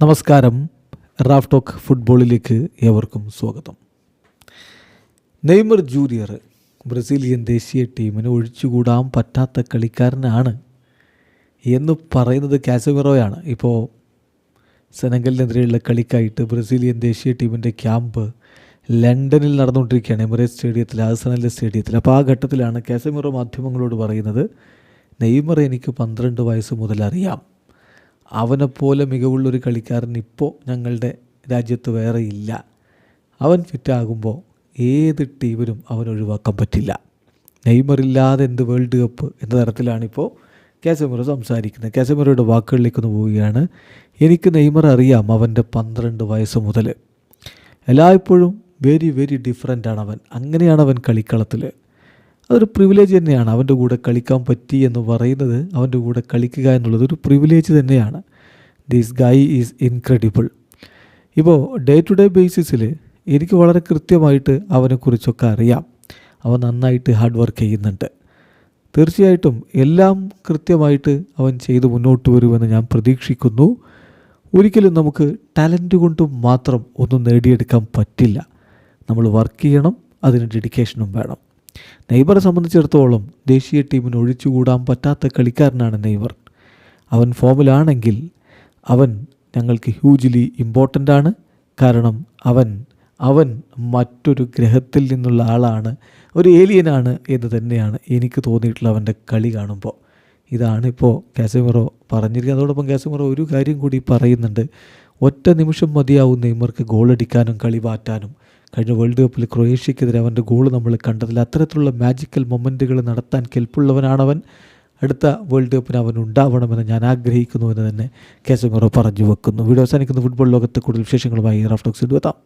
നമസ്കാരം. Raf talk ഫുട്ബോളിലേക്ക് ഏവർക്കും സ്വാഗതം. നെയ്മർ ജൂനിയർ ബ്രസീലിയൻ ദേശീയ ടീമിന് ഒഴിച്ചുകൂടാൻ പറ്റാത്ത കളിക്കാരനാണ് എന്ന് പറയുന്നത് കാസമിറോയാണ്. ഇപ്പോൾ സെനഗലിനെതിരെയുള്ള കളിക്കായിട്ട് ബ്രസീലിയൻ ദേശീയ ടീമിൻ്റെ ക്യാമ്പ് ലണ്ടനിൽ നടന്നുകൊണ്ടിരിക്കുകയാണ്, എമിറേറ്റ്സ് സ്റ്റേഡിയത്തിൽ, ആഴ്സണലിൻ്റെ സ്റ്റേഡിയത്തിൽ. അപ്പോൾ ആ ഘട്ടത്തിലാണ് കാസമിറോ മാധ്യമങ്ങളോട് പറയുന്നത്, നെയ്മർ എനിക്ക് 12 വയസ്സ് മുതൽ അറിയാം. അവനെപ്പോലെ മികവുള്ളൊരു കളിക്കാരൻ ഇപ്പോൾ ഞങ്ങളുടെ രാജ്യത്ത് വേറെ ഇല്ല. അവൻ ഫിറ്റാകുമ്പോൾ ഏത് ടീമിനും അവൻ ഒഴിവാക്കാൻ പറ്റില്ല. നെയ്മറില്ലാതെ എന്ത് വേൾഡ് കപ്പ് എന്ന തരത്തിലാണിപ്പോൾ കാസമിറോ സംസാരിക്കുന്നത്. കാസമിറോയുടെ വാക്കുകളിലേക്കൊന്ന് പോവുകയാണ്. എനിക്ക് നെയ്മർ അറിയാം അവൻ്റെ 12 വയസ്സ് മുതൽ. എല്ലായ്പ്പോഴും വെരി ഡിഫറൻ്റാണ് അവൻ. അങ്ങനെയാണ് അവൻ കളിക്കളത്തിൽ. അതൊരു പ്രിവിലേജ് തന്നെയാണ്. അവൻ്റെ കൂടെ കളിക്കാൻ പറ്റി എന്ന് പറയുന്നത്, അവൻ്റെ കൂടെ കളിക്കുക എന്നുള്ളത് ഒരു പ്രിവിലേജ് തന്നെയാണ്. This guy is incredible. ഇപ്പോൾ ഡേ ടു ഡേ ബേസിസിൽ എനിക്ക് വളരെ കൃത്യമായിട്ട് അവനെക്കുറിച്ചൊക്കെ അറിയാം. അവൻ നന്നായിട്ട് ഹാർഡ് വർക്ക് ചെയ്യുന്നുണ്ട്. തീർച്ചയായിട്ടും എല്ലാം കൃത്യമായിട്ട് അവൻ ചെയ്ത് മുന്നോട്ട് വരുമെന്ന് ഞാൻ പ്രതീക്ഷിക്കുന്നു. ഒരിക്കലും നമുക്ക് ടാലൻറ്റ് കൊണ്ട് മാത്രം ഒന്നും നേടിയെടുക്കാൻ പറ്റില്ല. നമ്മൾ വർക്ക് ചെയ്യണം, അതിന് ഡെഡിക്കേഷനും വേണം. നെയ്മറെ സംബന്ധിച്ചിടത്തോളം ദേശീയ ടീമിന് ഒഴിച്ചുകൂടാൻ പറ്റാത്ത കളിക്കാരനാണ് നെയ്മർ. അവൻ ഫോമിലാണെങ്കിൽ അവൻ ഞങ്ങൾക്ക് ഹ്യൂജ്ലി ഇമ്പോർട്ടൻ്റ് ആണ്. കാരണം അവൻ മറ്റൊരു ഗ്രഹത്തിൽ നിന്നുള്ള ആളാണ്, ഒരു ഏലിയനാണ് എന്ന് തന്നെയാണ് എനിക്ക് തോന്നിയിട്ടുള്ള അവൻ്റെ കളി കാണുമ്പോൾ. ഇതാണിപ്പോൾ കാസമിറോ പറഞ്ഞിരിക്കുന്നത്. അതോടൊപ്പം കാസമിറോ ഒരു കാര്യം കൂടി പറയുന്നുണ്ട്. ഒറ്റ നിമിഷം മതിയാവും നെയ്മർക്ക് ഗോളടിക്കാനും കളി മാറ്റാനും. കഴിഞ്ഞ വേൾഡ് കപ്പിൽ ക്രൊയേഷ്യക്കെതിരെ അവൻ്റെ ഗോൾ നമ്മൾ കണ്ടതിൽ അത്തരത്തിലുള്ള മാജിക്കൽ മൊമെൻറ്റുകൾ നടത്താൻ കെൽപ്പുള്ളവനാണവൻ. അടുത്ത വേൾഡ് കപ്പിന് അവൻ ഉണ്ടാവണമെന്ന് ഞാൻ ആഗ്രഹിക്കുന്നുവെന്ന് തന്നെ കാസമിറോ പറഞ്ഞു വെക്കുന്നു. വീഡിയോ അവസാനിക്കുന്ന ഫുട്ബോൾ ലോകത്തെ കൂടുതൽ വിശേഷങ്ങളുമായി റാഫ് ടോക്സിൽ എത്താം.